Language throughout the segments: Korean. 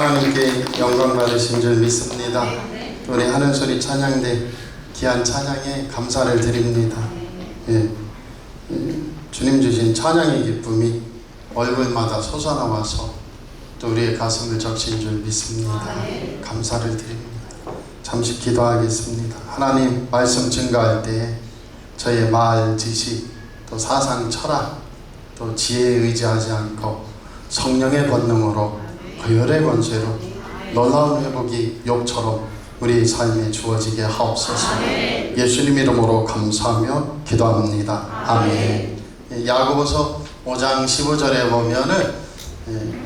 하나님께 영광 받으신 줄 믿습니다. 우리 하는 소리 찬양대 귀한 찬양에 감사를 드립니다. 주님 주신 찬양의 기쁨이 얼굴마다 솟아나와서 또 우리의 가슴을 적신 줄 믿습니다. 감사를 드립니다. 잠시 기도하겠습니다. 하나님 말씀 증거할 때에 저의 말, 지식, 또 사상, 철학, 또 지혜에 의지하지 않고 성령의 권능으로 고열의 권세로 놀라운 회복이 욕처럼 우리 삶에 주어지게 하옵소서. 예수님 이름으로 감사하며 기도합니다. 아멘. 야고보서 5장 15절에 보면은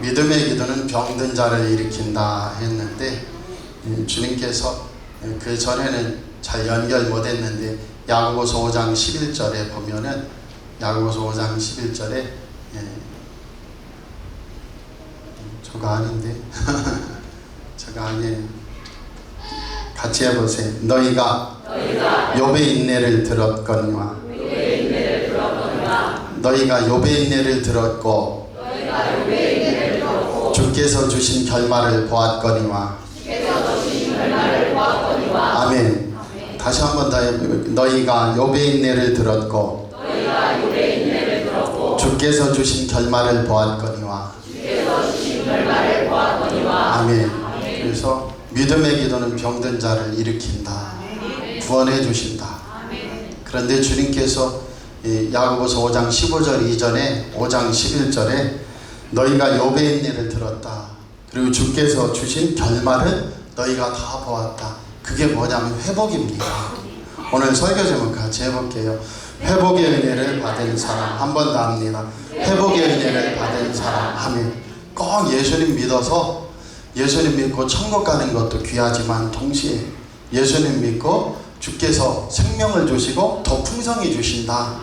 믿음의 기도는 병든 자를 일으킨다 했는데 주님께서 그 전에는 잘 연결 못했는데 야고보서 5장 11절에 보면은 야고보서 5장 11절에 저거 아닌데 저거 아니에요. 같이 해보세요. 너희가 욥의 인내를 들었거니와 너희가 욥의 인내를 들었고 주께서 주신 결말을 보았거니와 아멘. 다시 한번 더 해볼게요. 너희가 욥의 인내를 들었고 주께서 주신 결말을 보았거니와 아멘. 그래서 믿음의 기도는 병든 자를 일으킨다, 구원해 주신다. 그런데 주님께서 야고보서 5장 15절 이전에 5장 11절에 너희가 욥의 인내를 들었다, 그리고 주께서 주신 결말을 너희가 다 보았다. 그게 뭐냐면 회복입니다. 오늘 설교 제목 같이 해볼게요. 회복의 은혜를 받은 사람. 한 번 더 합니다. 회복의 은혜를 받은 사람. 아멘. 꼭 예수님 믿어서 예수님 믿고 천국 가는 것도 귀하지만 동시에 예수님 믿고 주께서 생명을 주시고 더 풍성히 주신다.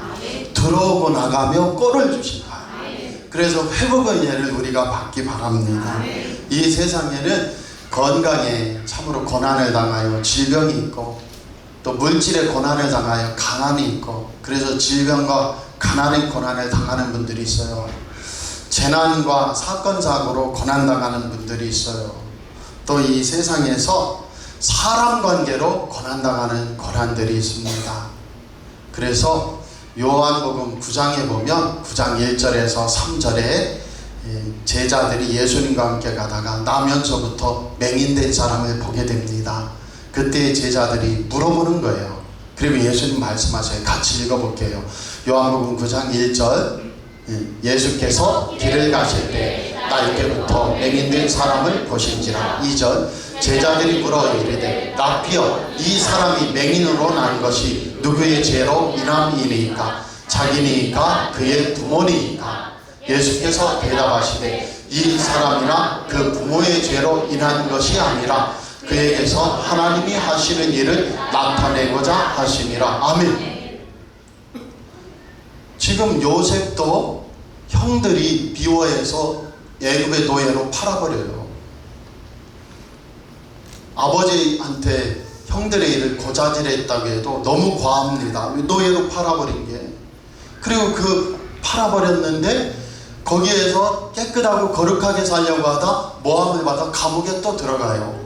들어오고 나가며 꼴을 주신다. 그래서 회복의 은혜를 우리가 받기 바랍니다. 이 세상에는 건강에 참으로 고난을 당하여 질병이 있고 또 물질의 고난을 당하여 가난이 있고, 그래서 질병과 가난의 고난을 당하는 분들이 있어요. 재난과 사건 사고로 고난당하는 분들이 있어요. 또 이 세상에서 사람 관계로 고난당하는 고난들이 있습니다. 그래서 요한복음 9장에 보면 9장 1절에서 3절에 제자들이 예수님과 함께 가다가 나면서부터 맹인된 사람을 보게 됩니다. 그때 제자들이 물어보는 거예요. 그리고 예수님 말씀하세요. 같이 읽어볼게요. 요한복음 9장 1절 예수께서 길을 가실 때 날때부터 맹인된 사람을 보신지라. 2절 제자들이 물어 이르되 랍비여 이 사람이 맹인으로 난 것이 누구의 죄로 인함이니까 자기니까 그의 부모니까. 예수께서 대답하시되 이 사람이나 그 부모의 죄로 인한 것이 아니라 그에게서 하나님이 하시는 일을 나타내고자 하심이라. 아멘. 지금 요셉도 형들이 비워해서 애굽의 노예로 팔아버려요. 아버지한테 형들의 일을 고자질했다고 해도 너무 과합니다. 노예로 팔아버린 게. 그리고 그 팔아버렸는데 거기에서 깨끗하고 거룩하게 살려고 하다 모함을 받아 감옥에 또 들어가요.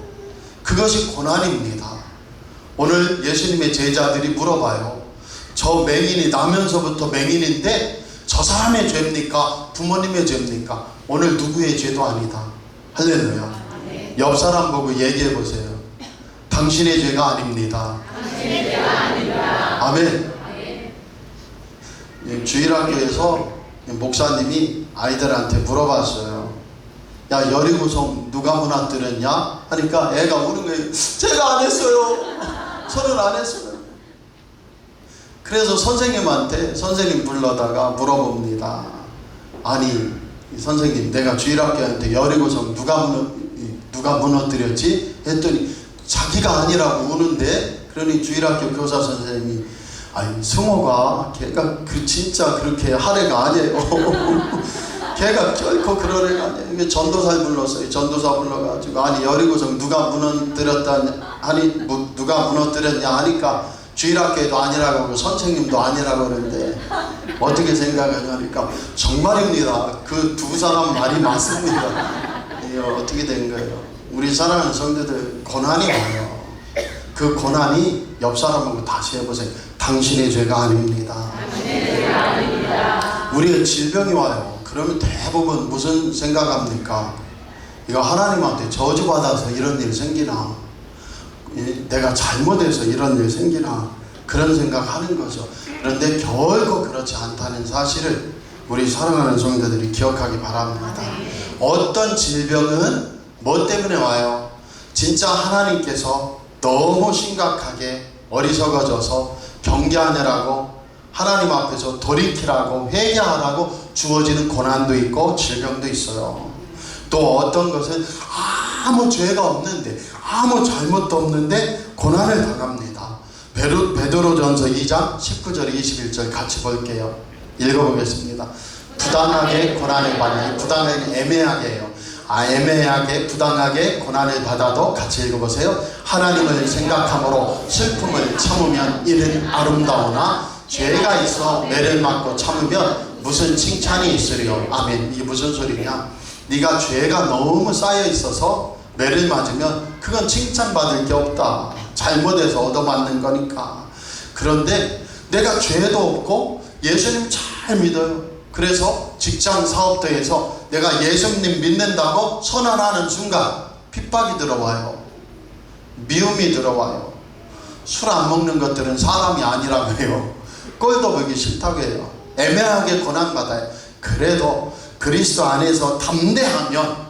그것이 고난입니다. 오늘 예수님의 제자들이 물어봐요. 저 맹인이 나면서부터 맹인인데 저 사람의 죄입니까? 부모님의 죄입니까? 오늘 누구의 죄도 아니다. 할렐루야. 옆 사람 보고 얘기해 보세요. 당신의 죄가 아닙니다. 당신의 죄가 아닙니다. 아멘. 주일학교에서 목사님이 아이들한테 물어봤어요. 야, 여리고성 누가 무너뜨렸냐? 하니까 애가 우는 거예요. 제가 안 했어요. 저는 안 했어요. 그래서 선생님 불러다가 물어봅니다. 아니 선생님, 내가 주일학교한테 여리고성 누가 무너뜨렸지? 했더니 자기가 아니라고 우는데, 그러니 주일학교 교사 선생님이 아니 승호가 걔가 진짜 그렇게 할 애가 아니에요. 걔가 결코 그럴 애가 아니에요. 전도사를 불렀어요. 전도사 불러가지고 아니 여리고성 누가 무너뜨렸냐 하니까 주일학교에도 아니라고 하고 선생님도 아니라고 그러는데 어떻게 생각하냐니까 정말입니다. 그 두 사람 말이 맞습니다. 어떻게 된 거예요? 우리 사랑하는 성도들 고난이 와요. 그 고난이 옆 사람하고 다시 해보세요. 당신의 죄가 아닙니다. 우리의 질병이 와요. 그러면 대부분 무슨 생각합니까? 이거 하나님한테 저주받아서 이런 일 생기나, 내가 잘못해서 이런 일 생기나, 그런 생각하는 거죠. 그런데 결코 그렇지 않다는 사실을 우리 사랑하는 성도들이 기억하기 바랍니다. 어떤 질병은 뭐 때문에 와요? 진짜 하나님께서 너무 심각하게 어리석어져서 경계하느라고, 하나님 앞에서 돌이키라고, 회개하라고 주어지는 고난도 있고 질병도 있어요. 또 어떤 것은 아무 죄가 없는데, 아무 잘못도 없는데 고난을 당합니다. 베드로전서 2장 19절 21절 같이 볼게요. 읽어보겠습니다. 부당하게 고난을 받니, 부당하게 애매하게 해요. 애매하게 부당하게 고난을 받아도 같이 읽어보세요. 하나님을 생각함으로 슬픔을 참으면 이는 아름다우나 죄가 있어 매를 맞고 참으면 무슨 칭찬이 있으리요. 아멘. 이게 무슨 소리냐? 네가 죄가 너무 쌓여 있어서 매를 맞으면 그건 칭찬받을 게 없다. 잘못해서 얻어맞는 거니까. 그런데 내가 죄도 없고 예수님 잘 믿어요. 그래서 직장 사업도에서 내가 예수님 믿는다고 선언하는 순간 핍박이 들어와요. 미움이 들어와요. 술 안 먹는 것들은 사람이 아니라고 해요. 꼴도 보기 싫다고 해요. 애매하게 고난받아요. 그래도 그리스도 안에서 담대하면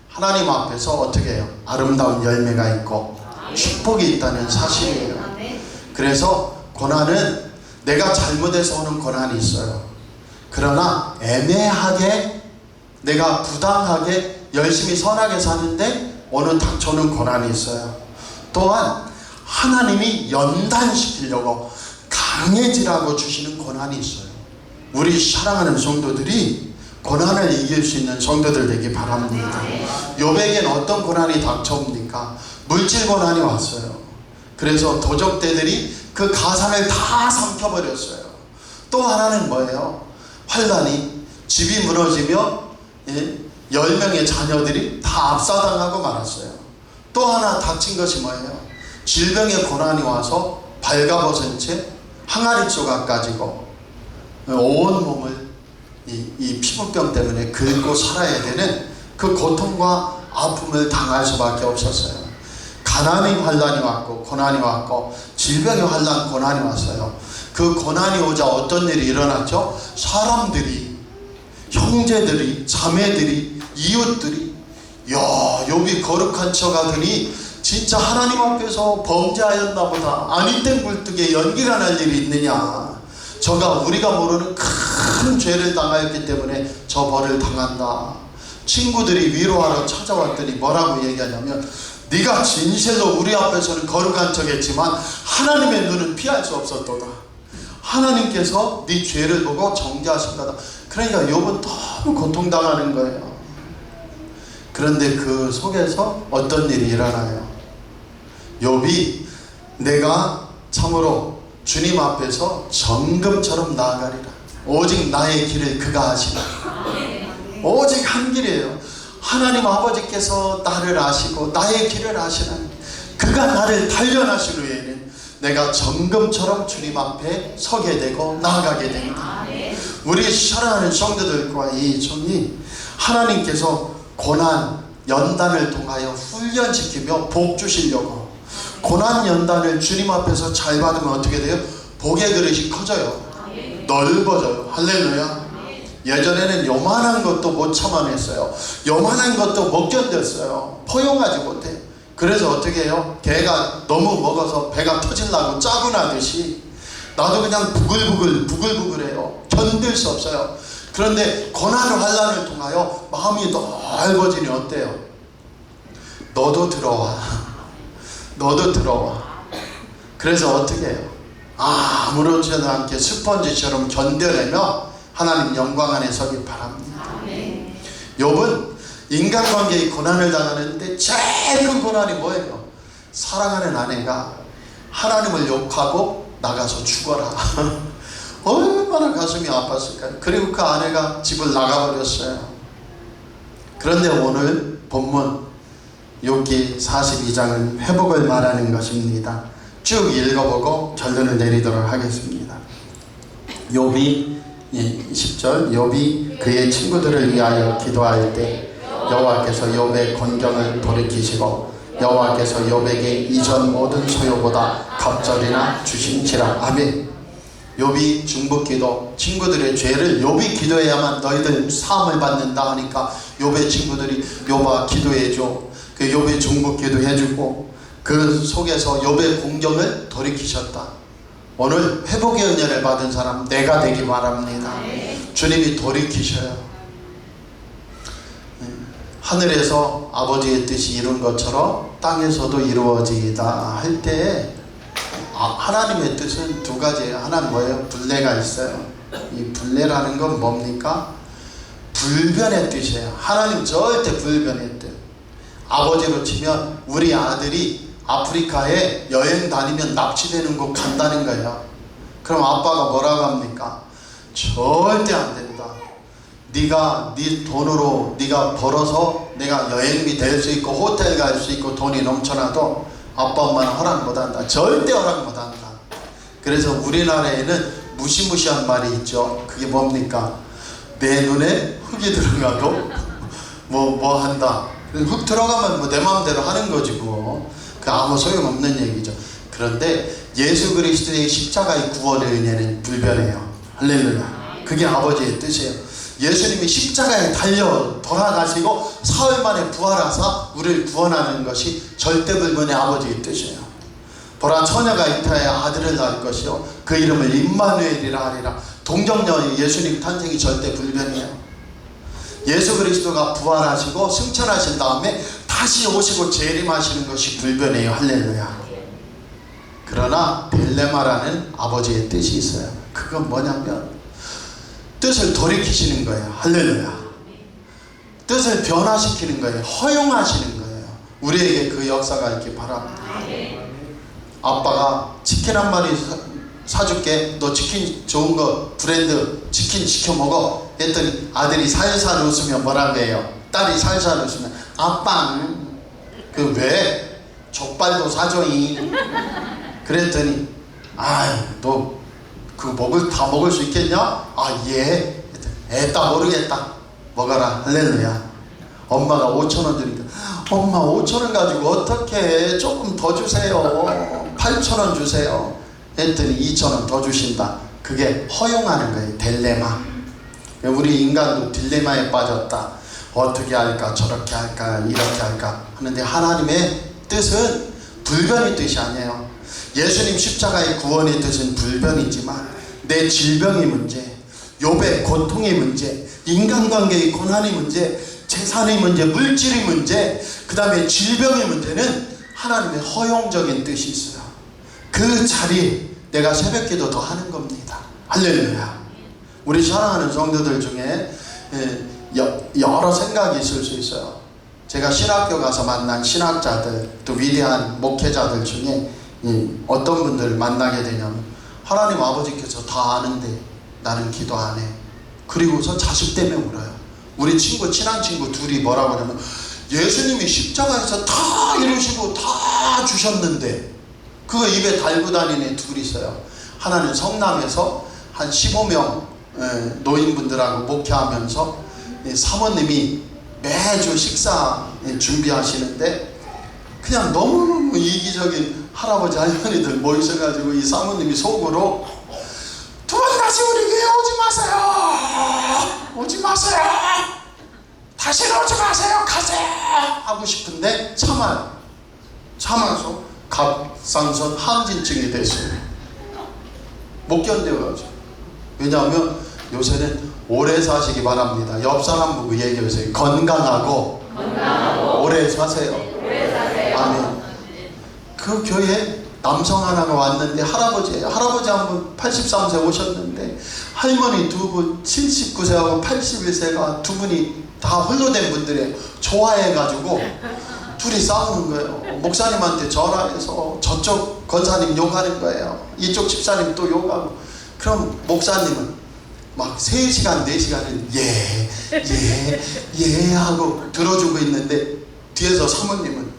하나님 앞에서 어떻게 해요? 아름다운 열매가 있고 축복이 있다는 사실이에요. 그래서 고난은 내가 잘못해서 오는 고난이 있어요. 그러나 애매하게 내가 부당하게 열심히 선하게 사는데 오는 닥쳐오는 고난이 있어요. 또한 하나님이 연단시키려고 강해지라고 주시는 고난이 있어요. 우리 사랑하는 성도들이 고난을 이길 수 있는 성도들 되기 바랍니다. 욥에게는 어떤 고난이 닥쳐옵니까? 물질 고난이 왔어요. 그래서 도적대들이 그 가산을 다 삼켜버렸어요. 또 하나는 뭐예요? 환란이, 집이 무너지며 10명의 자녀들이 다 압사당하고 말았어요. 또 하나 닥친 것이 뭐예요? 질병의 고난이 와서 발가벗은 채 항아리 조각 가지고 온 몸을 이 피부병 때문에 긁고 살아야 되는 그 고통과 아픔을 당할 수밖에 없었어요. 가난의 환란이 왔고 고난이 왔고 질병의 환란, 고난이 왔어요. 그 고난이 오자 어떤 일이 일어났죠? 사람들이, 형제들이, 자매들이, 이웃들이, 야, 욥이 거룩한 척 하더니 진짜 하나님 앞에서 범죄하였나 보다. 아니 땐 굴뚝에 연기가 날 일이 있느냐. 저가 우리가 모르는 큰 죄를 당하였기 때문에 저 벌을 당한다. 친구들이 위로하러 찾아왔더니 뭐라고 얘기하냐면, 네가 진실로 우리 앞에서는 거룩한 척했지만 하나님의 눈은 피할 수 없었도다. 하나님께서 네 죄를 보고 정죄하신 거다. 그러니까 욥은 너무 고통당하는 거예요. 그런데 그 속에서 어떤 일이 일어나요? 욥이 내가 참으로 주님 앞에서 정금처럼 나아가리라. 오직 나의 길을 그가 아시라. 오직 한 길이에요. 하나님 아버지께서 나를 아시고 나의 길을 아시나니 그가 나를 단련하신 후에는 내가 정금처럼 주님 앞에 서게 되고 나아가게 된다. 우리 사랑하는 성도들과 이 종이 하나님께서 고난 연단을 통하여 훈련시키며 복 주시려고, 고난 연단을 주님 앞에서 잘 받으면 어떻게 돼요? 복의 그릇이 커져요. 넓어져요. 할렐루야. 예전에는 요만한 것도 못 참아냈어요. 요만한 것도 못 견뎠어요. 포용하지 못해. 그래서 어떻게 해요? 개가 너무 먹어서 배가 터질라고 짜고 나듯이 나도 그냥 부글부글해요. 견딜 수 없어요. 그런데 고난을 환란을 통하여 마음이 넓어지니 어때요? 너도 들어와. 너도 들어와. 그래서 어떻게 해요? 아무렇지도 않게 스펀지처럼 견뎌내며 하나님 영광 안에 서기 바랍니다. 욥은 인간관계의 고난을 당하는데 제일 큰 고난이 뭐예요? 사랑하는 아내가 하나님을 욕하고 나가서 죽어라. 얼마나 가슴이 아팠을까요? 그리고 그 아내가 집을 나가버렸어요. 그런데 오늘 본문 욥기 42장은 회복을 말하는 것입니다. 쭉 읽어보고 결론을 내리도록 하겠습니다. 욥이 10절 욥이 그의 친구들을 위하여 기도할 때 여호와께서 욥의 곤경을 돌이키시고 여호와께서 욥에게 이전 모든 소요보다 갑절이나 주신지라. 아멘. 욥이 중보기도, 친구들의 죄를 욥이 기도해야만 너희들 사함을 받는다 하니까 욥의 친구들이 욥아 기도해줘. 그 욥의 중보기도 해주고 그 속에서 욥의 공경을 돌이키셨다. 오늘 회복의 은혜를 받은 사람 내가 되기 바랍니다. 주님이 돌이키셔요. 하늘에서 아버지의 뜻이 이룬 것처럼 땅에서도 이루어지이다 할 때 하나님의 뜻은 두 가지예요. 하나는 뭐예요? 분례가 있어요. 이 분례라는 건 뭡니까? 불변의 뜻이에요. 하나님 절대 불변의 뜻. 아버지로 치면 우리 아들이 아프리카에 여행 다니면 납치되는 곳 간다는 거예요. 그럼 아빠가 뭐라고 합니까? 절대 안 된다. 네가 네 돈으로 네가 벌어서 내가 여행비 될 수 있고 호텔 갈 수 있고 돈이 넘쳐나도 아빠 엄마는 허락 못한다. 절대 허락 못한다. 그래서 우리나라에는 무시무시한 말이 있죠. 그게 뭡니까? 내 눈에 흙이 들어가도 뭐 한다. 흙 들어가면 뭐 내 마음대로 하는 거지 뭐. 그 아무 소용없는 얘기죠. 그런데 예수 그리스도의 십자가의 구원의 은혜는 불변해요. 할렐루야. 그게 아버지의 뜻이에요. 예수님이 십자가에 달려 돌아가시고 사흘 만에 부활하사 우리를 구원하는 것이 절대불변의 아버지의 뜻이에요. 보라 처녀가 잉타에 아들을 낳을 것이요 그 이름을 임마누엘이라 하리라. 동정녀의 예수님 탄생이 절대불변이에요. 예수 그리스도가 부활하시고 승천하신 다음에 다시 오시고 재림하시는 것이 불변이에요. 할렐루야. 그러나 벨레마라는 아버지의 뜻이 있어요. 그건 뭐냐면 뜻을 돌이키시는 거예요. 할렐루야. 뜻을 변화시키는 거예요. 허용하시는 거예요. 우리에게 그 역사가 있기 바랍니다. 아빠가 치킨 한 마리 사줄게. 너 치킨 좋은 거 브랜드 치킨 시켜 먹어. 했더니 아들이 살살 웃으면 뭐라고 해요? 딸이 살살 웃으면 아빠 그 왜? 족발도 사줘잉. 그랬더니 너 그거 다 먹을 수 있겠냐? 예. 애따 모르겠다. 먹어라. 할렐루야. 엄마가 5,000원 드니까 엄마 5,000원 가지고 어떻게 조금 더 주세요. 8,000원 주세요. 했더니 2,000원 더 주신다. 그게 허용하는 거예요. 딜레마. 우리 인간도 딜레마에 빠졌다. 어떻게 할까 저렇게 할까 이렇게 할까 하는데 하나님의 뜻은 불변의 뜻이 아니에요. 예수님 십자가의 구원의 뜻은 불변이지만 내 질병의 문제, 욥의 고통의 문제, 인간관계의 고난의 문제, 재산의 문제, 물질의 문제, 그 다음에 질병의 문제는 하나님의 허용적인 뜻이 있어요. 그 자리에 내가 새벽기도 더 하는 겁니다. 할렐루야. 우리 사랑하는 성도들 중에 여러 생각이 있을 수 있어요. 제가 신학교 가서 만난 신학자들 또 위대한 목회자들 중에 어떤 분들을 만나게 되냐면 하나님 아버지께서 다 아는데 나는 기도 안 해. 그리고서 자식 때문에 울어요. 우리 친한 친구 둘이 뭐라고 하냐면 예수님이 십자가에서 다 이루시고 다 주셨는데 그거 입에 달고 다니는 둘이 있어요. 하나는 성남에서 한 15명 노인분들하고 목회하면서 사모님이 매주 식사 준비하시는데 그냥 너무너무 이기적인 할아버지 할머니들 모이셔가지고 이 사모님이 속으로 두 번 다시 우리 교회 오지 마세요. 오지 마세요. 다시는 오지 마세요. 가세요. 하고 싶은데 참아서 갑상선 항진증이 됐어요. 못 견뎌가지고. 왜냐하면 요새는 오래 사시기 바랍니다. 옆 사람 보고 얘기하세요. 건강하고 오래 사세요. 아멘. 그 교회에 남성 하나가 왔는데 할아버지예요. 할아버지 한 분 83세 오셨는데 할머니 두 분 79세하고 81세가 두 분이 다 홀로된 분들이에요. 좋아해가지고 둘이 싸우는 거예요. 목사님한테 전화해서 저쪽 권사님 욕하는 거예요. 이쪽 집사님 또 욕하고. 그럼 목사님은 막 3시간 4시간을 예 하고 들어주고 있는데 뒤에서 사모님은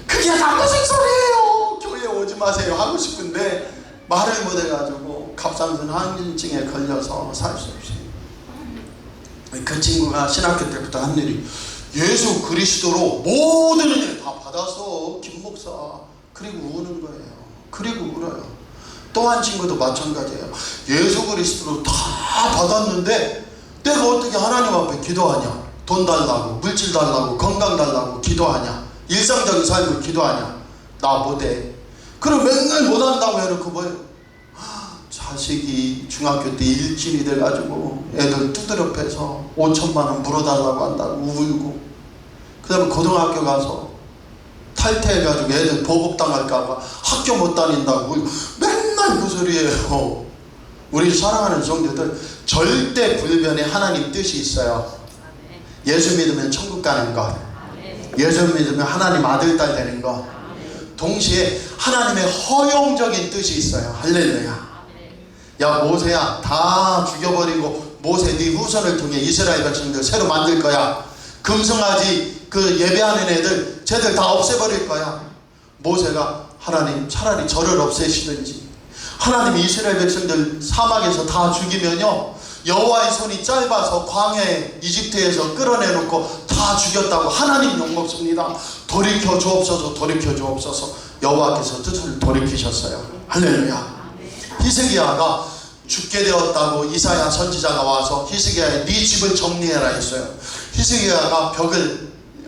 그게 다 무슨 소리예요, 교회 오지 마세요 하고 싶은데 말을 못해가지고 갑상선 항진증에 걸려서 살 수 없어요. 그 친구가 신학교 때부터 한 일이 예수 그리스도로 모든 은혜를 다 받아서 김 목사, 그리고 우는 거예요. 그리고 울어요. 또 한 친구도 마찬가지예요. 예수 그리스도로 다 받았는데 내가 어떻게 하나님 앞에 기도하냐, 돈 달라고, 물질 달라고, 건강 달라고 기도하냐, 일상적인 삶을 기도하냐, 나 못해. 그럼 맨날 못한다고 해놓고 뭐예요? 자식이 중학교 때 일진이 돼가지고 애들 두드려 패서 5천만 원 물어달라고 한다고 울고, 그 다음에 고등학교 가서 탈퇴해가지고 애들 보복당할까봐 학교 못 다닌다고 울고, 맨날 그 소리예요. 우리 사랑하는 성도들, 절대 불변에 하나님 뜻이 있어요. 예수 믿으면 천국 가는 것, 예수 믿으면 하나님 아들 딸 되는 것, 동시에 하나님의 허용적인 뜻이 있어요. 할렐루야. 야 모세야, 다 죽여버리고 모세 네 후손을 통해 이스라엘 백성들 새로 만들 거야. 금송아지 그 예배하는 애들 쟤들 다 없애버릴 거야. 모세가 하나님 차라리 저를 없애시든지, 하나님이 이스라엘 백성들 사막에서 다 죽이면요 여호와의 손이 짧아서 광야에 이집트에서 끌어내놓고 다 죽였다고 하나님 욕먹습니다. 돌이켜 주옵소서, 돌이켜 주옵소서. 여호와께서 뜻을 돌이키셨어요. 할렐루야. 히스기야가 죽게 되었다고 이사야 선지자가 와서 히스기야에 네 집을 정리해라 했어요. 히스기야가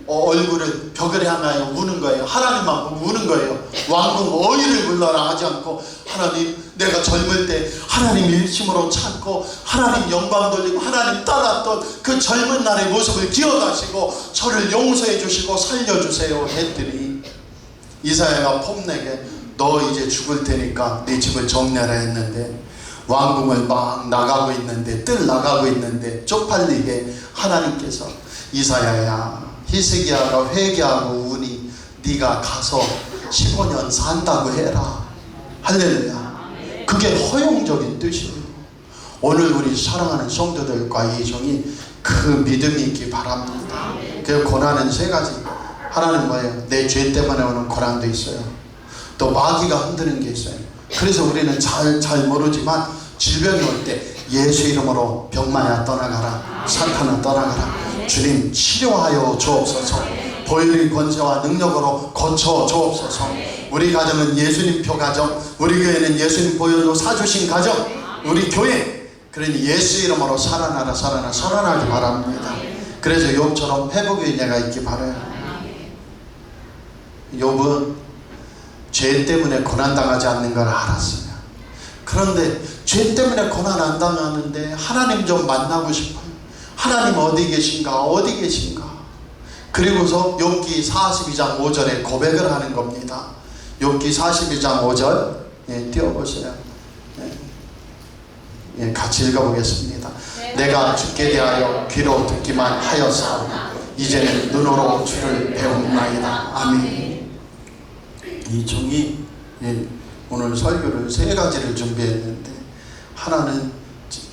얼굴을 벽을 향하여 우는 거예요. 하나님만 보고 우는 거예요. 왕궁 어이를 불러라 하지 않고, 하나님 내가 젊을 때 하나님 일심으로 찾고 하나님 영광 돌리고 하나님 따랐던 그 젊은 날의 모습을 기억하시고 저를 용서해 주시고 살려주세요 했더니, 이사야가 폼내게 너 이제 죽을 테니까 네 집을 정리하라 했는데, 왕궁을 막 나가고 있는데, 뜰 나가고 있는데 쪽팔리게 하나님께서 이사야야, 히스기야가 회개하고 우니 네가 가서 15년 산다고 해라. 할렐루야. 그게 허용적인 뜻이에요. 오늘 우리 사랑하는 성도들과 이종이 그 믿음이 있기 바랍니다. 그 고난은 세 가지. 하나는 뭐예요? 내 죄 때문에 오는 고난도 있어요. 또 마귀가 흔드는 게 있어요. 그래서 우리는 잘 모르지만 질병이 올 때 예수 이름으로 병마야 떠나가라, 사탄아 떠나가라, 주님 치료하여 주옵소서, 보혈의 권세와 능력으로 고쳐 주옵소서. 우리 가정은 예수님표 가정, 우리 교회는 예수님 보혈로 사주신 가정, 우리 교회, 그러니 예수 이름으로 살아나라, 살아나기 바랍니다. 그래서 욥처럼 회복의 은혜가 있기 바라요. 욥은 죄 때문에 고난당하지 않는 걸 알았어요. 그런데 죄 때문에 고난 안 당하는데 하나님 좀 만나고 싶어요. 하나님 어디 계신가, 어디 계신가. 그리고서 욥기 42장 5절에 고백을 하는 겁니다. 욥기 42장 5절 띄워보세요. 같이 읽어보겠습니다. 내가 주께 대하여 귀로 듣기만 하였사오니 이제는 눈으로 주를 배움나이다. 아멘. 이 종이 오늘 설교를 세 가지를 준비했는데, 하나는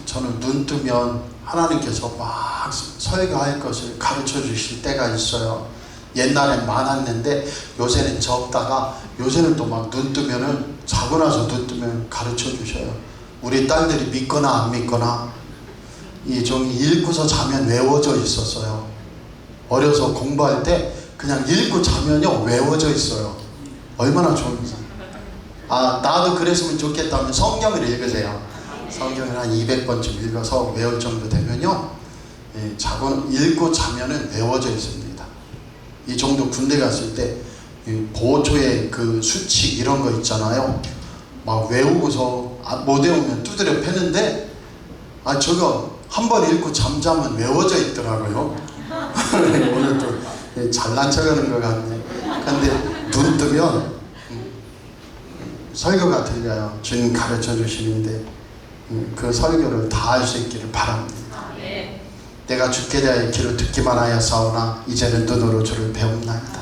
저는 눈 뜨면 하나님께서 막 설교할 것을 가르쳐 주실 때가 있어요. 옛날엔 많았는데 요새는 적다가, 요새는 또 막 눈 뜨면은, 자고 나서 눈 뜨면 가르쳐 주셔요. 우리 딸들이 믿거나 안 믿거나 이 종이 읽고서 자면 외워져 있었어요. 어려서 공부할 때 그냥 읽고 자면요 외워져 있어요. 얼마나 좋은지. 나도 그랬으면 좋겠다면 성경을 읽으세요. 성경을 한 200번쯤 읽어서 외울 정도 되면요, 자고 읽고 자면은 외워져 있습니다. 이 정도 군대 갔을 때 보초의 그 수칙 이런 거 있잖아요. 막 외우고서 못 외우면 두드려 패는데, 저거 한 번 읽고 잠자면 외워져 있더라고요. 오늘 또 잘난 척하는 것 같네. 근데 눈 뜨면 설교가 들려요. 주님 가르쳐 주시는데 그 설교를 다 할 수 있기를 바랍니다. 내가 주께 대하여 귀로 듣기만 하였사오나 이제는 눈으로 주를 배움나이다.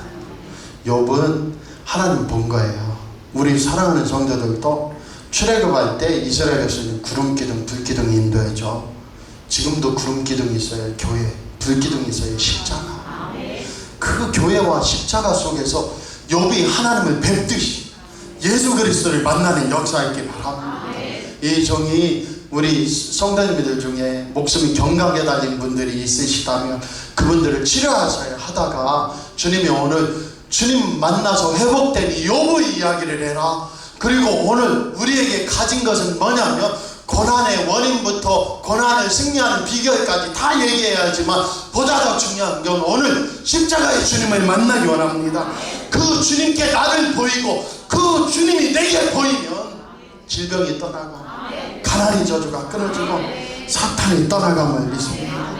욥은 하나님 본 거예요. 우리 사랑하는 성도들도 출애굽할 때 이스라엘 백성이 구름기둥, 불기둥 인도해줘. 지금도 구름기둥이 있어요. 교회 불기둥이 있어요. 십자가. 그 그 교회와 십자가 속에서 욥이 하나님을 뵙듯이 예수 그리스도를 만나는 역사 있기 바랍니다. 이 종이 우리 성도님들 중에 목숨이 경각에 달린 분들이 있으시다면 그분들을 치료하셔야 하다가 주님이 오늘 주님 만나서 회복된 이 욥의 이야기를 해라. 그리고 오늘 우리에게 가진 것은 뭐냐면 고난의 원인부터 고난을 승리하는 비결까지 다 얘기해야 하지만 보다 더 중요한 건 오늘 십자가의 주님을 만나기 원합니다. 그 주님께 나를 보이고 그 주님이 내게 보이면 질병이 떠나고 가난의 저주가 끊어지고 사탄이 떠나감을 믿습니다.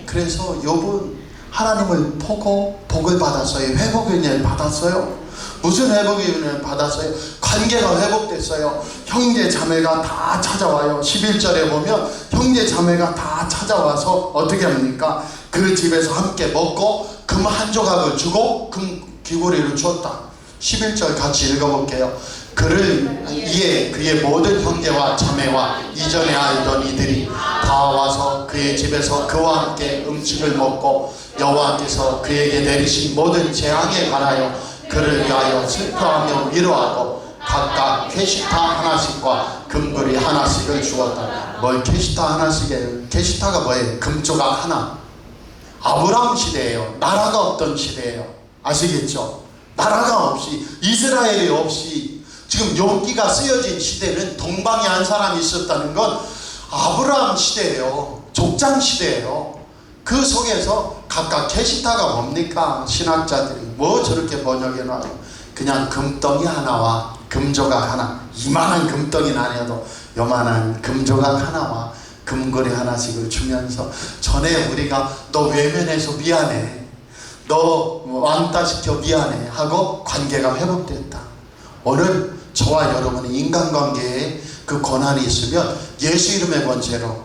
그래서 욥은 하나님을 보고 복을 받았어요. 회복의 은혜를 받았어요. 무슨 회복의 은혜를 받았어요? 관계가 회복됐어요. 형제 자매가 다 찾아와요. 11절에 보면 형제 자매가 다 찾아와서 어떻게 합니까? 그 집에서 함께 먹고 금 한 조각을 주고 금 귀고리를 주었다. 11절 같이 읽어볼게요. 그를 이에 그의 모든 형제와 자매와 이전에 알던 이들이 다 와서 그의 집에서 그와 함께 음식을 먹고 여호와께서 그에게 내리신 모든 재앙에 관하여 그를 위하여 슬퍼하며 위로하고 각각 캐시타 하나씩과 금고리 하나씩을 주었다. 뭘 캐시타 하나씩이에요? 캐시타가 뭐예요? 금조각 하나. 아브라함 시대예요. 나라가 없던 시대예요. 아시겠죠? 나라가 없이 이스라엘이 없이 지금 용기가 쓰여진 시대는 동방에 한 사람이 있었다는 건 아브라함 시대예요. 족장 시대예요. 그 속에서 각각 캐시타가 뭡니까? 신학자들이 뭐 저렇게 번역해놔요. 그냥 금덩이 하나와 금조각 하나, 이만한 금덩이는 아니어도 요만한 금조각 하나와 금고리 하나씩을 주면서 전에 우리가 너 외면해서 미안해, 너 왕따시켜 미안해 하고 관계가 회복됐다. 오늘 저와 여러분의 인간관계에 그 고난이 있으면 예수 이름의 권세로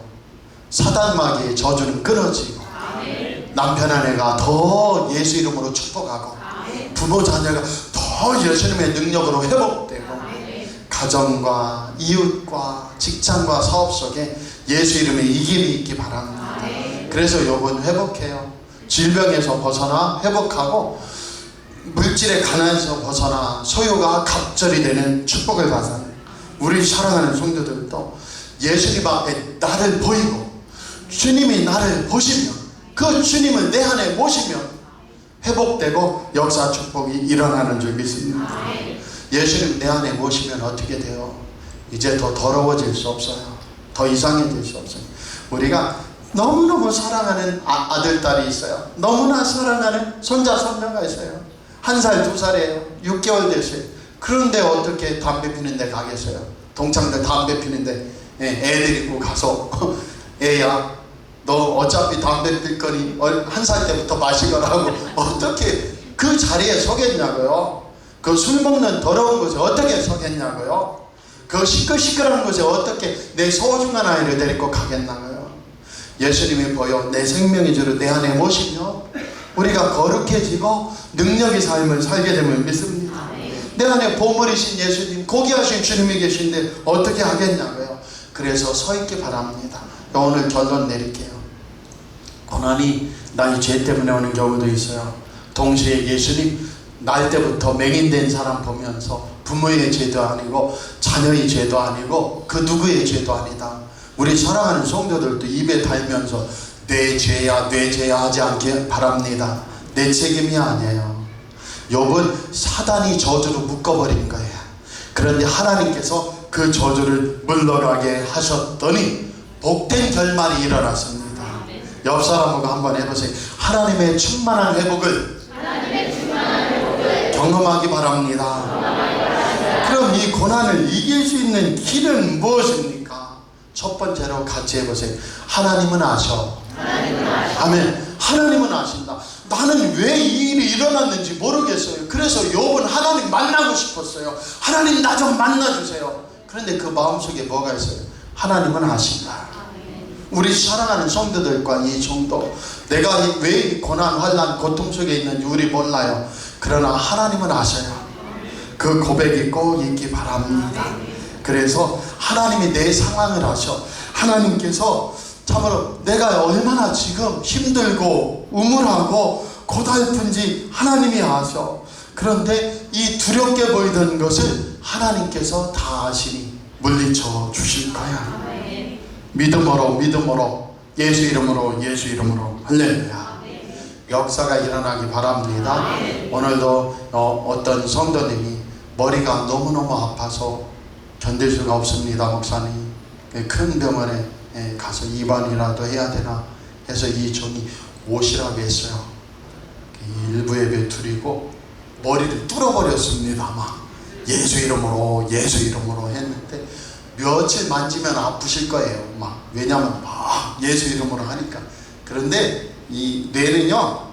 사단마귀의 저주는 끊어지고 남편 아내가 더 예수 이름으로 축복하고 부모 자녀가 더 예수님의 능력으로 회복되고 가정과 이웃과 직장과 사업 속에 예수 이름의 이김이 있기 바랍니다. 그래서 욥은 회복해요. 질병에서 벗어나 회복하고 물질의 가난에서 벗어나 소유가 갑절이 되는 축복을 받아요. 우리 사랑하는 성도들도 예수님 앞에 나를 보이고 주님이 나를 보시면 그 주님을 내 안에 모시면 회복되고 역사 축복이 일어나는 줄 믿습니다. 예수님 내 안에 모시면 어떻게 돼요? 이제 더 더러워질 수 없어요. 더 이상해질 수 없어요. 우리가 너무너무 사랑하는 아들, 딸이 있어요. 너무나 사랑하는 손자, 손녀가 있어요. 1살, 2살이에요. 6개월 됐어요. 그런데 어떻게 담배 피는 데 가겠어요? 동창들 담배 피는데 애들 입고 가서 애야 너 어차피 담배 필 거니 1살 때부터 마시거라고 어떻게 그 자리에 서겠냐고요? 그 술 먹는 더러운 곳에 어떻게 서겠냐고요? 그 시끌시끌한 곳에 어떻게 내 소중한 아이를 데리고 가겠냐고요? 예수님이 보여 내 생명의 주를 내 안에 모시며 우리가 거룩해지고 능력의 삶을 살게 됨을 믿습니다. 내 안에 보물이신 예수님, 고귀하신 주님이 계신데 어떻게 하겠냐고요? 그래서 서 있기 바랍니다. 오늘 결론 내릴게요. 고난이 나의 죄 때문에 오는 경우도 있어요. 동시에 예수님 날 때부터 맹인된 사람 보면서 부모의 죄도 아니고 자녀의 죄도 아니고 그 누구의 죄도 아니다. 우리 사랑하는 성도들도 입에 달면서 내 죄야 내 죄야 하지 않길 바랍니다. 내 책임이 아니에요. 욥은 사단이 저주로 묶어버린 거예요. 그런데 하나님께서 그 저주를 물러가게 하셨더니 복된 결말이 일어났습니다. 옆 사람하고 한번 해보세요. 하나님의 충만한 회복을 경험하기 바랍니다. 그럼 이 고난을 이길 수 있는 길은 무엇입니까? 첫 번째로 같이 해보세요. 하나님은 아셔. 아멘. 하나님은 아신다. 나는 왜 이 일이 일어났는지 모르겠어요. 그래서 욥은 하나님 만나고 싶었어요. 하나님 나 좀 만나주세요. 그런데 그 마음속에 뭐가 있어요? 하나님은 아신다. 우리 사랑하는 성도들과 이 정도 내가 왜 고난, 환난, 고통 속에 있는지 우리 몰라요. 그러나 하나님은 아셔요. 그 고백이 꼭 있기 바랍니다. 그래서 하나님이 내 상황을 아셔. 하나님께서 참으로 내가 얼마나 지금 힘들고 우물하고 고달픈지 하나님이 아셔. 그런데 이 두렵게 보이던 것을 하나님께서 다 아시니 물리쳐 주실 거야. 믿음으로 예수 이름으로 할렐루야. 역사가 일어나기 바랍니다. 오늘도 어떤 성도님이 머리가 너무너무 아파서 견딜 수가 없습니다. 목사님, 큰 병원에 가서 입원이라도 해야 되나 해서 이 종이 오시라고 했어요. 일부 예배 드리고 머리를 뚫어버렸습니다. 막 예수 이름으로 했는데 며칠 만지면 아프실 거예요. 막 왜냐면 막 예수 이름으로 하니까. 그런데 이 뇌는요,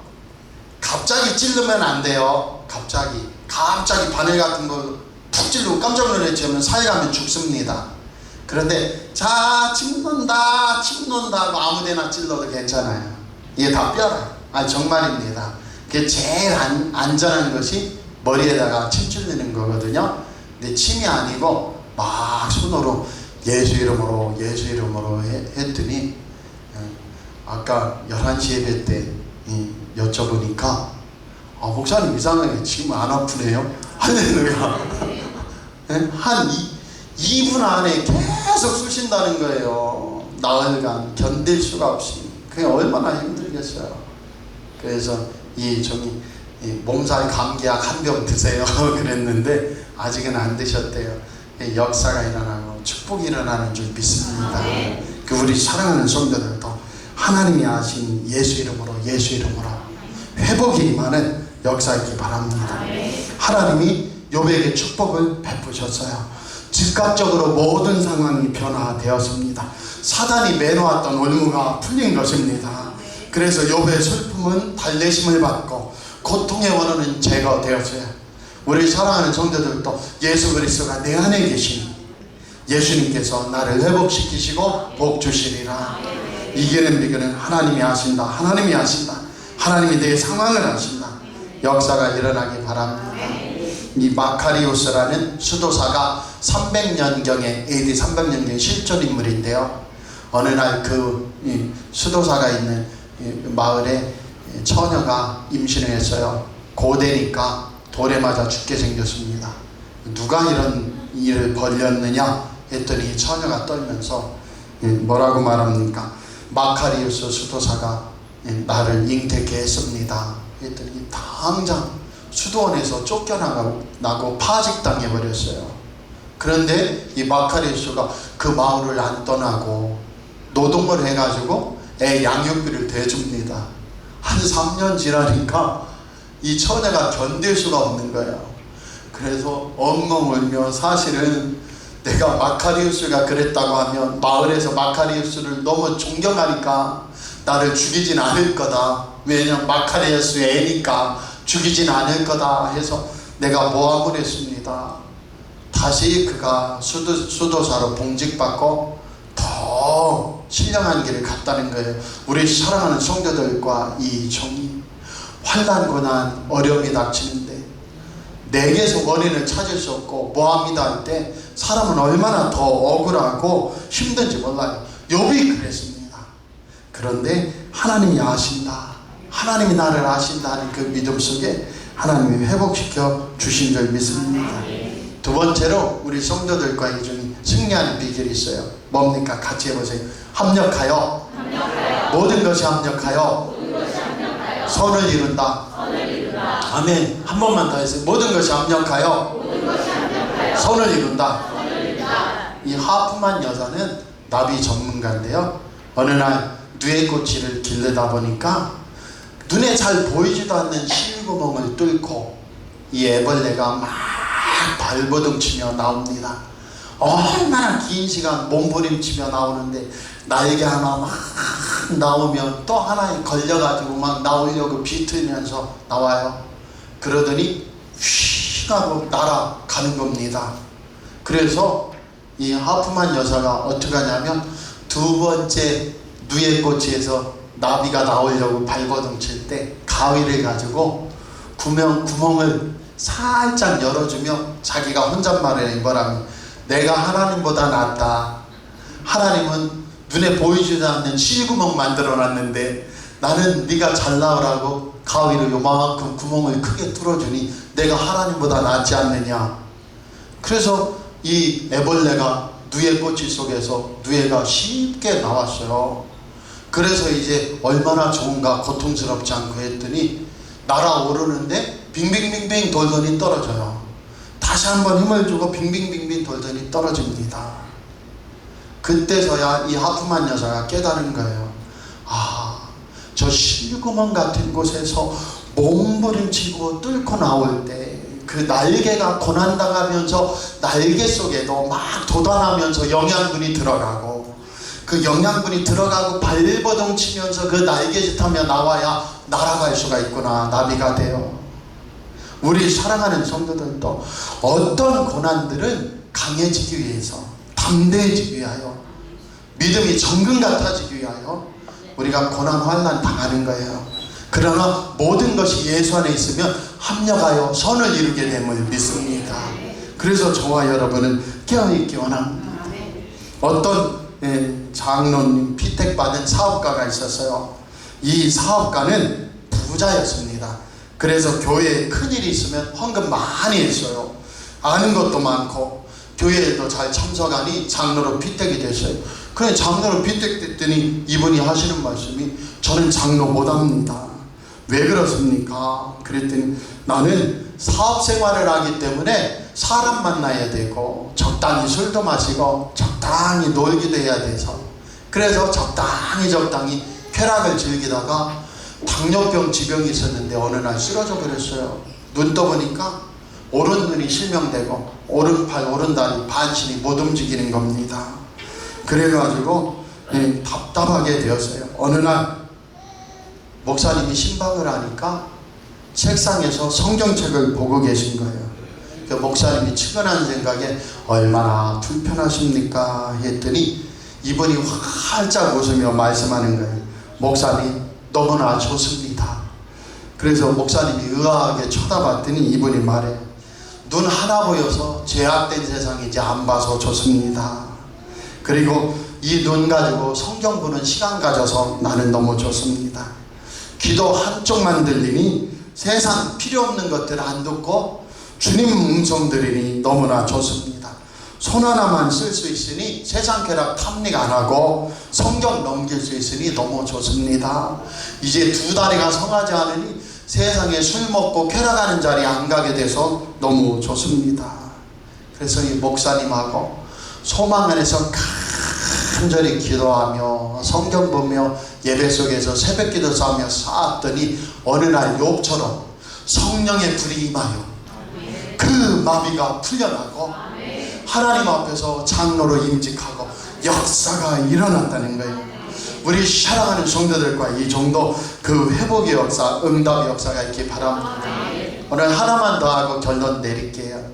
갑자기 찌르면 안 돼요. 갑자기 바늘 같은 거 푹 찌르고 깜짝 놀라면 사회가면 죽습니다. 그런데 자 침 논다 아무데나 찔러도 괜찮아요. 이게 다 뼈라. 정말입니다. 그게 제일 안전한 것이 머리에다가 침 찔리는 거거든요. 근데 침이 아니고 막 손으로 예수 이름으로 했더니 아까 11시 예배 때 여쭤보니까 목사님 이상하게 지금 안 아프네요. 할렐루야. 한 2분 안에 계속 쑤신다는 거예요. 나흘간 견딜 수가 없이. 그게 얼마나 힘들겠어요. 그래서 이 종이 몸살 감기약 한 병 드세요 그랬는데 아직은 안 드셨대요. 역사가 일어나고 축복이 일어나는 줄 믿습니다. 그 우리 사랑하는 성도들도 하나님이 아신 예수 이름으로 회복이 임하는 역사이기 바랍니다. 하나님이 욥에게 축복을 베푸셨어요. 즉각적으로 모든 상황이 변화되었습니다. 사단이 매놓았던 올무가 풀린 것입니다. 그래서 욥의 슬픔은 달래심을 받고 고통의 원인은 제거되었어요. 우리 사랑하는 성도들도 예수 그리스도가 내 안에 계신 예수님께서 나를 회복시키시고 복 주시리라. 이기는 비결은 하나님이 아신다. 하나님이 내 상황을 아신다. 역사가 일어나기 바랍니다. 이 마카리오스라는 수도사가 300년경에 AD 300년경에 실존 인물인데요. 어느 날 그 수도사가 있는 마을에 처녀가 임신을 했어요. 고대니까 돌에 맞아 죽게 생겼습니다. 누가 이런 일을 벌였느냐 했더니 처녀가 떨면서 뭐라고 말합니까? 마카리오스 수도사가 나를 잉태케 했습니다 했더니 당장 수도원에서 쫓겨나고 파직당해 버렸어요. 그런데 이 마카리오스가 그 마을을 안 떠나고 노동을 해가지고 애 양육비를 대줍니다. 한 3년 지나니까 이 처녀가 견딜 수가 없는 거예요. 그래서 엉엉 울며 사실은 내가 마카리우스가 그랬다고 하면 마을에서 마카리우스를 너무 존경하니까 나를 죽이진 않을 거다. 왜냐면 마카리우스의 애니까 죽이진 않을 거다 해서 내가 모함을 했습니다. 다시 그가 수도사로 봉직받고 더 신령한 길을 갔다는 거예요. 우리 사랑하는 성도들과 이 종이 환난 고난 어려움이 닥치는데 내게서 원인을 찾을 수 없고 모함이다 할 때 사람은 얼마나 더 억울하고 힘든지 몰라요. 욥이 그랬습니다. 그런데 하나님이 아신다, 하나님이 나를 아신다는 그 믿음 속에 하나님이 회복시켜 주신 줄 믿습니다. 두 번째로 우리 성도들과 이 중에 승리하는 비결이 있어요. 뭡니까? 같이 해보세요. 합력하여. 모든 것이 합력하여 선을 이룬다. 아멘. 한 번만 더 해주세요. 모든 것이 합력하여 선을 이룬다. 이 하프만 여자는 나비 전문가인데요. 어느 날 누에 꼬치를 길르다 보니까 눈에 잘 보이지도 않는 실구멍을 뚫고 이 애벌레가 막 발버둥치며 나옵니다. 얼마나 긴 시간 몸부림치며 나오는데 날개 하나 막 나오면 또 하나에 걸려가지고 막 나오려고 비틀면서 나와요. 그러더니 휙 하고 날아가는 겁니다. 그래서 이 하프만 여사가 어떻게 하냐면 두 번째 누에꼬치에서 나비가 나오려고 발버둥 칠 때 가위를 가지고 구멍을 살짝 열어주며 자기가 혼잣말을 뭐라면 내가 하나님보다 낫다. 하나님은 눈에 보이지도 않는 실구멍 만들어 놨는데 나는 네가 잘 나오라고 가위로 요만큼 구멍을 크게 뚫어주니 내가 하나님보다 낫지 않느냐. 그래서 이 애벌레가 누에 꼬치 속에서 누에가 쉽게 나왔어요. 그래서 이제 얼마나 좋은가, 고통스럽지 않고 했더니 날아오르는데 빙빙빙빙 돌더니 떨어져요. 다시 한번 힘을 주고 빙빙빙빙 돌더니 떨어집니다. 그때서야 이 하프만 여사가 깨달은 거예요. 아, 저 실구멍 같은 곳에서 몸부림치고 뚫고 나올 때 그 날개가 고난당하면서 날개 속에도 막 돋아나면서 영양분이 들어가고, 그 영양분이 들어가고 발버둥 치면서 그 날개짓하며 나와야 날아갈 수가 있구나, 나비가 돼요. 우리 사랑하는 성도들도 어떤 고난들은 강해지기 위해서, 담대해지기 위하여, 믿음이 정금 같아지기 위하여 우리가 고난 환난 당하는 거예요. 그러나 모든 것이 예수 안에 있으면 합력하여 선을 이루게 됨을 믿습니다. 그래서 저와 여러분은 깨어있기 원합니다. 어떤 장로님 피택받은 사업가가 있었어요. 이 사업가는 부자였습니다. 그래서 교회에 큰일이 있으면 헌금 많이 했어요. 아는 것도 많고 교회에도 잘 참석하니 장로로 피택이 됐어요. 그래, 장로로 피택됐더니 이분이 하시는 말씀이, 저는 장로 못합니다. 왜 그렇습니까? 그랬더니 나는 사업생활을 하기 때문에 사람 만나야 되고 적당히 술도 마시고 적당히 놀기도 해야 돼서, 그래서 적당히 쾌락을 즐기다가 당뇨병 지병이 있었는데 어느 날 쓰러져 버렸어요. 눈 떠보니까 오른눈이 실명되고 오른팔 오른다리 반신이 못 움직이는 겁니다. 그래가지고 답답하게 되었어요. 어느 날 목사님이 신방을 하니까 책상에서 성경책을 보고 계신 거예요. 그 목사님이 측은한 생각에 얼마나 불편하십니까 했더니 이분이 활짝 웃으며 말씀하는 거예요. 목사님, 너무나 좋습니다. 그래서 목사님이 의아하게 쳐다봤더니 이분이 말해요. 눈 하나 보여서 죄악된 세상 이제 안 봐서 좋습니다. 그리고 이 눈 가지고 성경 보는 시간 가져서 나는 너무 좋습니다. 귀도 한쪽만 들리니 세상 필요 없는 것들 안 듣고 주님 음성 들으니 너무나 좋습니다. 손 하나만 쓸 수 있으니 세상 쾌락 탐닉 안 하고 성경 넘길 수 있으니 너무 좋습니다. 이제 두 다리가 성하지 않으니 세상에 술 먹고 쾌락하는 자리에 안 가게 돼서 너무 좋습니다. 그래서 이 목사님하고 소망 안에서 간절히 기도하며 성경 보며 예배 속에서 새벽기도 싸우며 쌓았더니 어느 날 욥처럼 성령의 불이 임하여 그 마비가 풀려나고 하나님 앞에서 장로로 임직하고 역사가 일어났다는 거예요. 우리 사랑하는 성도들과 이 정도 그 회복의 역사, 응답의 역사가 있기 바랍니다. 오늘 하나만 더 하고 결론 내릴게요.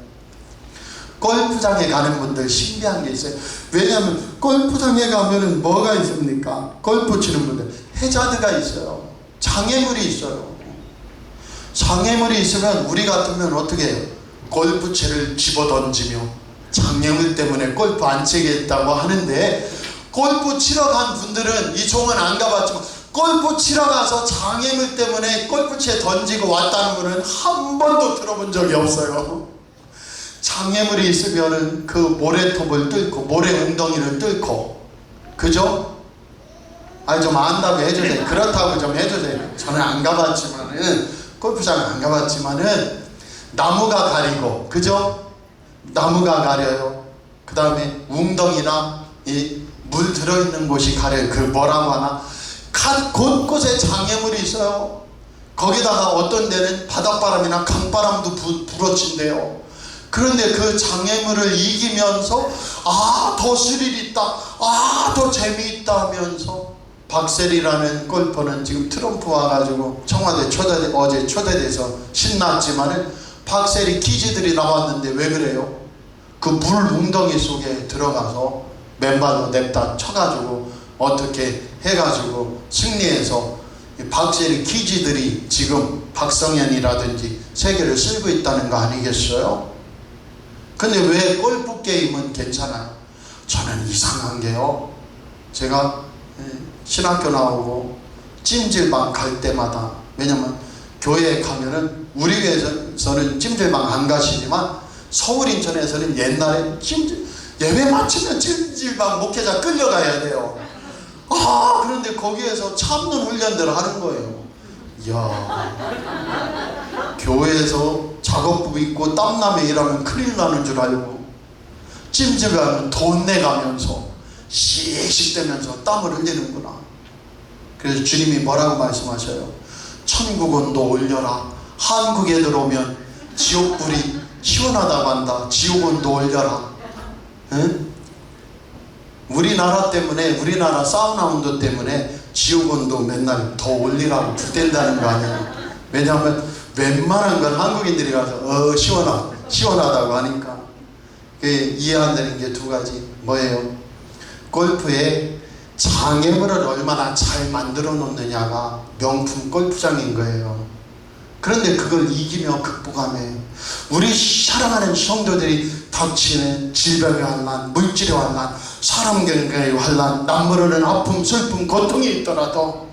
골프장에 가는 분들 신비한 게 있어요. 왜냐하면 골프장에 가면은 뭐가 있습니까? 골프 치는 분들 해자드가 있어요. 장애물이 있어요. 장애물이 있으면 우리 같으면 어떻게 해요? 골프채를 집어던지며 장애물 때문에 골프 안 치겠다고 하는데, 골프 치러 간 분들은 이 종은 안 가봤지만 골프 치러 가서 장애물 때문에 골프채 던지고 왔다는 분은 한 번도 들어본 적이 없어요. 장애물이 있으면은 그 모래톱을 뚫고 모래 웅덩이를 뚫고, 그죠? 아니 좀 안다고 해주세요. 그렇다고 좀 해주세요. 저는 안 가봤지만은, 골프장은 안 가봤지만은 나무가 가리고, 그죠? 나무가 가려요. 그 다음에 웅덩이나 이 물 들어있는 곳이 가려요. 그 뭐라고 하나, 곳곳에 장애물이 있어요. 거기다가 어떤 데는 바닷바람이나 강바람도 불어친대요. 그런데 그 장애물을 이기면서 더 스릴 있다, 더 재미있다 하면서, 박셀이라는 골퍼는 지금 트럼프 와가지고 청와대 어제 초대돼서 신났지만은 박셀이 퀴즈들이 나왔는데 왜 그래요? 그 물 웅덩이 속에 들어가서 맨발로 냅다 쳐가지고 어떻게 해가지고 승리해서 박셀이 퀴즈들이 지금 박성현이라든지 세계를 쓸고 있다는 거 아니겠어요? 근데 왜 골프 게임은 괜찮아요? 저는 이상한 게요, 제가 신학교 나오고 찜질방 갈 때마다, 왜냐면 교회에 가면은 우리 교회에서는 찜질방 안 가시지만 서울 인천에서는 옛날에 예배 마치면 찜질방 목회자 끌려가야 돼요. 그런데 거기에서 참는 훈련들을 하는 거예요. 이야, 교회에서 작업복 입고 땀나며 일하면 큰일 나는 줄 알고 찜질방은 돈 내가면서 씩씩대면서 땀을 흘리는구나. 그래서 주님이 뭐라고 말씀하셔요? 천국 온도 올려라. 한국에 들어오면 지옥불이 시원하다고 한다. 지옥 온도 올려라. 응? 우리나라 때문에, 우리나라 사우나 온도 때문에 지옥 온도 맨날 더 올리라고 부댄다는 거 아니에요. 왜냐하면 웬만한 건 한국인들이 가서 시원하다고 하니까. 이해 안 되는 게 두 가지. 뭐예요? 골프에 장애물을 얼마나 잘 만들어 놓느냐가 명품 골프장인 거예요. 그런데 그걸 이기며 극복하며 우리 사랑하는 성도들이 닥치는 질병의 환난, 물질의 환난, 사람 경계의 환난, 남모르는 아픔, 슬픔, 고통이 있더라도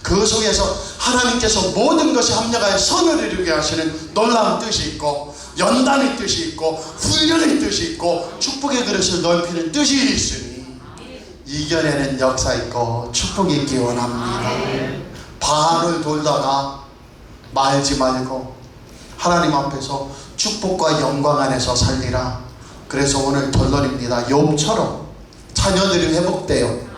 그 속에서 하나님께서 모든 것이 합력하여 선을 이루게 하시는 놀라운 뜻이 있고, 연단의 뜻이 있고, 훈련의 뜻이 있고, 축복의 그릇을 넓히는 뜻이 있으니 이겨내는 역사 있고 축복이 있기 원합니다. 반을 돌다가 말지 말고 하나님 앞에서 축복과 영광 안에서 살리라. 그래서 오늘 결론입니다. 욥처럼 자녀들이 회복돼요.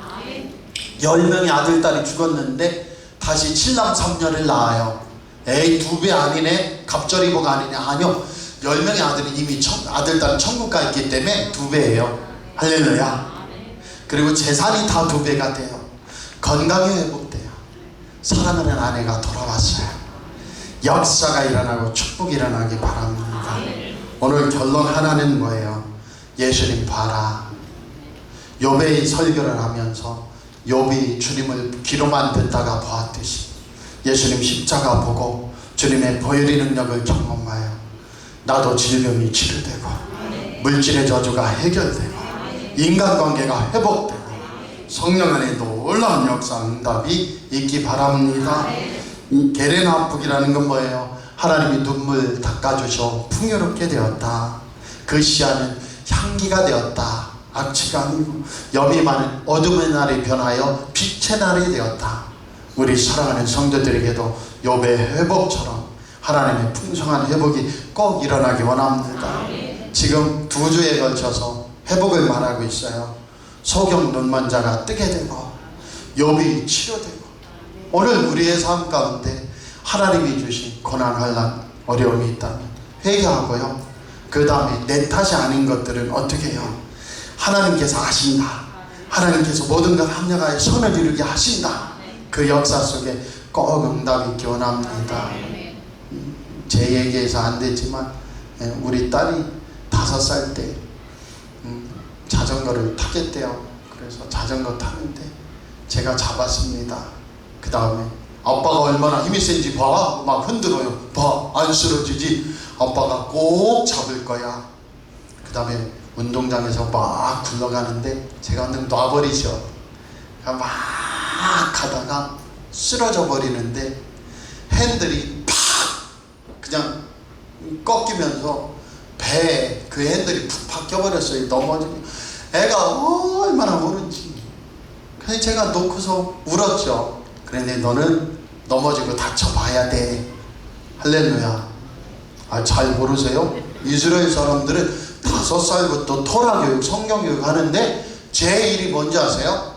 10명의 아들, 딸이 죽었는데 다시 7남 3녀를 낳아요. 에이, 2배 아니네? 갑절이고가 아니냐? 아니요, 10명의 아들이 이미 아들, 딸은 천국 가 있기 때문에 2배예요. 할렐루야. 그리고 재산이 다 2배가 돼요. 건강이 회복돼요. 사랑하는 아내가 돌아왔어요. 역사가 일어나고 축복이 일어나기 바랍니다. 오늘 결론 하나는 뭐예요? 예수님 봐라. 욥의 설교를 하면서 욥이 주님을 귀로만 듣다가 보았듯이 예수님 십자가 보고 주님의 보혈의 능력을 경험하여 나도 질병이 치료되고 물질의 저주가 해결되고 인간관계가 회복되고 성령 안에 놀라운 역사 응답이 있기 바랍니다. 게레나북이라는 건 뭐예요? 하나님이 눈물 닦아주셔 풍요롭게 되었다. 그 시야는 향기가 되었다. 악취가 아니고 염이 많은 어둠의 날이 변하여 빛의 날이 되었다. 우리 사랑하는 성도들에게도 욥의 회복처럼 하나님의 풍성한 회복이 꼭 일어나기 원합니다. 지금 2주에 걸쳐서 회복을 말하고 있어요. 소경 눈먼자가 뜨게 되고 욥이 치료되고 오늘 우리의 삶 가운데 하나님이 주신 고난, 환난, 어려움이 있다면 회개하고요. 그 다음에 내 탓이 아닌 것들은 어떻게 해요? 하나님께서 하신다. 하나님께서 모든 걸 합력하여 선을 이루게 하신다. 그 역사 속에 꼭 응답이 있기 원합니다. 제 얘기해서 안 됐지만 우리 딸이 5살 때 자전거를 타겠대요. 그래서 자전거 타는데 제가 잡았습니다. 그 다음에 아빠가 얼마나 힘이 센지 봐. 막 흔들어요. 봐. 안 쓰러지지. 아빠가 꼭 잡을 거야. 그 다음에 운동장에서 막 굴러가는데 제가 그냥 놔버리죠. 막 가다가 쓰러져 버리는데 핸들이 팍 그냥 꺾이면서 배에 그 핸들이 푹 박혀버렸어요. 넘어지고 애가 얼마나 울은지. 그래서 제가 놓고서 울었죠. 그런데 너는 넘어지고 다쳐봐야 돼. 할렐루야. 잘 모르세요? 이스라엘 사람들은 5살부터 토라 교육, 성경 교육 하는데 제 일이 뭔지 아세요?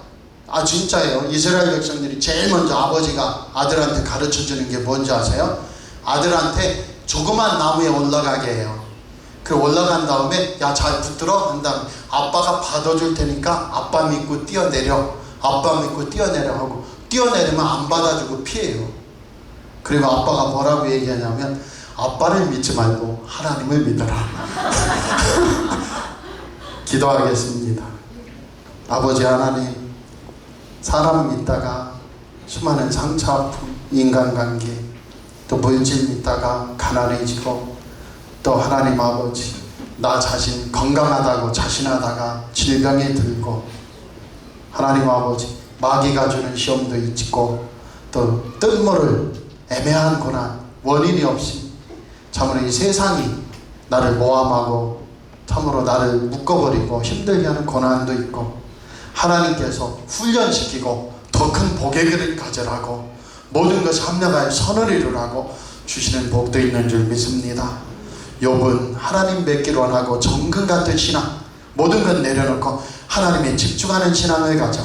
진짜예요. 이스라엘 백성들이 제일 먼저 아버지가 아들한테 가르쳐 주는 게 뭔지 아세요? 아들한테 조그만 나무에 올라가게 해요. 그 올라간 다음에 야, 잘 붙들어 한 다음에 아빠가 받아줄 테니까 아빠 믿고 뛰어내려. 아빠 믿고 뛰어내려 하고 뛰어내리면 안 받아주고 피해요. 그리고 아빠가 뭐라고 얘기하냐면 아빠를 믿지 말고 하나님을 믿어라. 기도하겠습니다. 아버지 하나님, 사람 믿다가 수많은 상처, 아픔, 인간관계, 또 물질 믿다가 가난해지고, 또 하나님 아버지 나 자신 건강하다고 자신하다가 질병에 들고, 하나님 아버지 마귀가 주는 시험도 있고, 또 뜻모를 애매한 고난, 원인이 없이 참으로 이 세상이 나를 모함하고 참으로 나를 묶어버리고 힘들게 하는 고난도 있고, 하나님께서 훈련시키고 더 큰 복의 그릇 가져라고 모든 것이 합력하여 선을 이루라고 주시는 복도 있는 줄 믿습니다. 욥은 하나님 뵙기로 원하고 정금 같은 신앙, 모든 것 내려놓고 하나님에 집중하는 신앙을 가져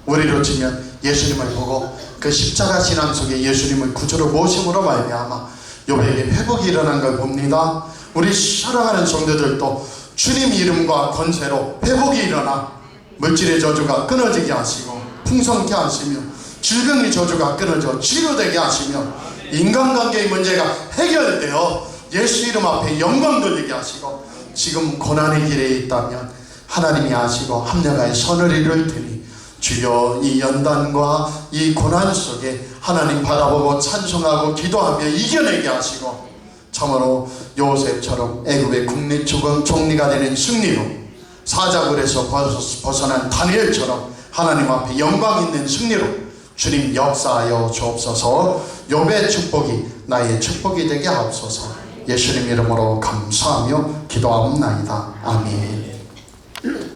우리로 치면 예수님을 보고 그 십자가 신앙 속에 예수님을 구주로 모심으로 말미암아 욥에게 회복이 일어난 걸 봅니다. 우리 살아가는 성도들도 주님 이름과 권세로 회복이 일어나 물질의 저주가 끊어지게 하시고 풍성케 하시며 질병의 저주가 끊어져 치료되게 하시며 인간관계의 문제가 해결되어 예수 이름 앞에 영광 돌리게 하시고, 지금 고난의 길에 있다면 하나님이 아시고 합력하여 선을 이룰 테니 주여 이 연단과 이 고난 속에 하나님 바라보고 찬송하고 기도하며 이겨내게 하시고, 참으로 요셉처럼 애굽의 국립 총리가 되는 승리로, 사자굴에서 벗어난 다니엘처럼 하나님 앞에 영광 있는 승리로 주님 역사하여 주옵소서. 욥의 축복이 나의 축복이 되게 하옵소서. 예수님 이름으로 감사하며 기도하옵나이다. 아멘.